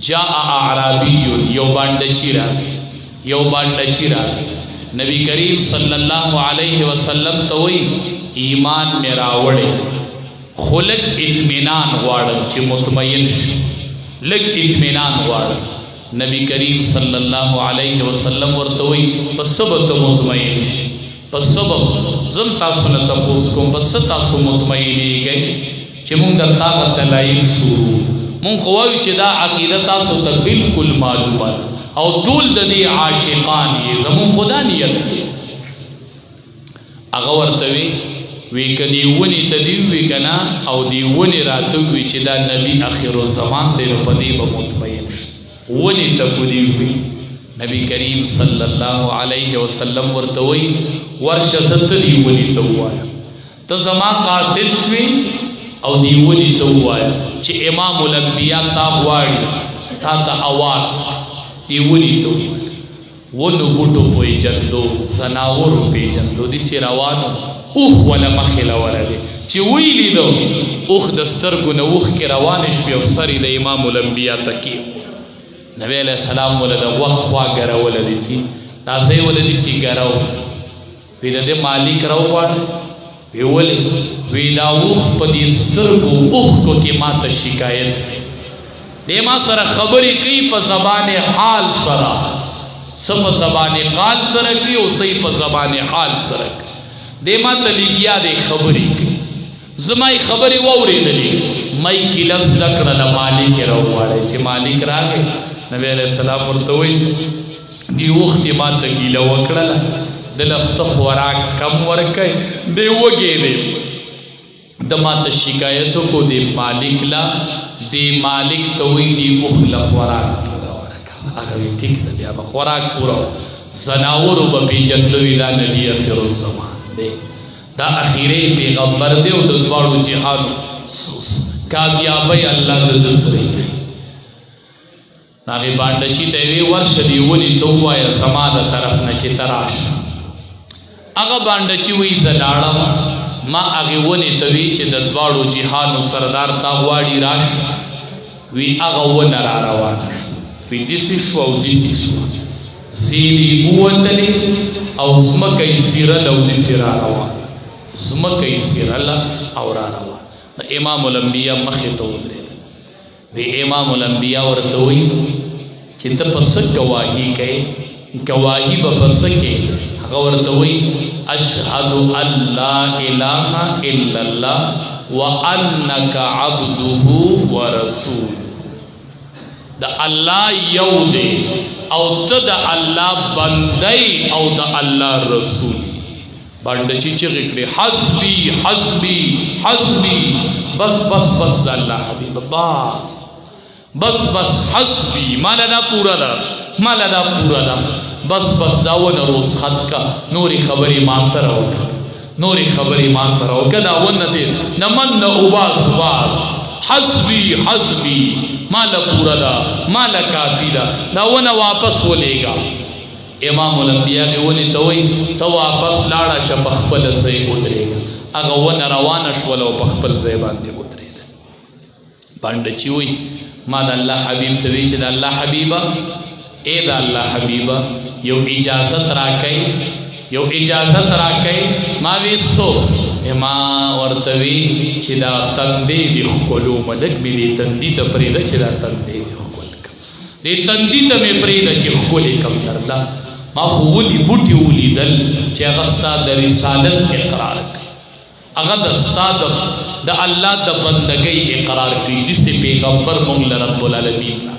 جاء اعرابی یو باندچی راځي نبی کریم صلی اللہ علیہ وسلم توئی ایمان میں راوڑے خلق اطمینان غواړم چې مطمئن شي لګ اطمینان غواړم نبی کریم صلی اللہ علیہ وسلم ورتوئی پس سبب ته مطمئن شي پس سبب زم تاسو نه تاسو کوم پس تاسو مطمئنیږئ چې موږ د طاقت دلایل شروع مونږ وایو چې دا عقیده تاسو ته بالکل معلومه او ټول د دې عاشقان یې زمون خدا نیت دی هغه ورته وی کدی ونی ته دی وی کنا او دی ونی راته وی چې دا نبی اخر الزمان دی په دې به مطمئن ونی ته دی وی نبی کریم صلی الله علیه وسلم ورته وی ورشه ست دی ونی ته وایا ته زما قاصد شوی او دی ونی ته وایا چې امام الانبیاء تا غواړي تا ته आवाज دی ونی ته ونو بوټو پوي جندو زناورو پی جندو دي سیروانو اوخ ولا مخلا ولا دي چې ویلی نو اوخ د سترګو نو اوخ کې روان شي او سری د امام الانبیاء تکي نبی علیہ السلام ولدا وقفا غره ولدي سي تاسو ولدي سي غراو ویله مالک راو وی دا اوخ په دې سترګو اوخ کو کې ماته شکایت دی ما سره خبرې کوي په زبان حال سره سب زبان قال سره کوي او صحیح په زبان حال سره دی ما ته لګیا دی خبرې کوي زمای خبرې وورېدلې مې کلس لکړه د مالک راوړې چې مالک راغی نبی علیہ السلام ورته وی دی وخت ما ته ګیله وکړه د لخت خوراک کم ورکې دی وګې دی د ماته شکایت کو دی مالک لا دی مالک ته وی دی مخل خوراک پورا ورکا هغه ټیک دی بیا خوراک پورا زناور به پیجندو اله نبی اخر الزمان دی دا اخیری پیغمبر دی او د دوړو جهاد کامیابی الله د دسري ناغي باندې چې دی ورشه دی ونی ته وایا سماده طرف نه چې تراش هغه باندې چې وی زلاړم ما هغه ونی ته وی چې د دواړو جهانو سردار تا غواړي راش وی هغه ونه را روان وی دیسی شو او دیسی شو زیلی بوتلی او سمکه سیرل او دیسی را روان سمکه سیرل او را روان امام الانبیاء مخې ته ودرېد وی امام الانبیاء ورته وی چې ته پس گواهی کوي گواهی به پس کې هغه ورته وی اشهد ان لا اله الا الله وانك عبده ورسوله دا الله یو دی او ته د الله بندي او د الله رسول باندې چې کړي حسبي حسبي حسبي بس بس بس د الله حبيب بس بس حسبي مال دا پورا دا مال دا پورا دا بس بس داونه روز خط کا نوري خبري ما سره وکړه نوري خبري ما سره وکړه دا ونه دي نمن اوباس باز حسبي حسبي مال پورا دا مال کافی دا داونه واپس ولېګا امام الانبیاء ونی ته وای ته واپس لاړه ش په خپل ځای ودرېګا هغه ونه روانه شول او په خپل ځای باندې ودرېد باندې چې وای ما د الله حبيب ته وی چې د الله حبيبا اے دا اللہ حبیبہ یو اجازت راکئی ما ویسو ما ورتوی چی دا تندی دی خکلو مدک بی دی تندی تا پریده چی دا تندی دی خکل کم دی تندی تا می پریده چی خکلی کم دردا ما خولی بوٹی اولی دل چی اغسطا دا رسالت اقرار کی اغسطا دا اللہ دا بندگی اقرار کی جس پیغمبر مونگ رب العالمین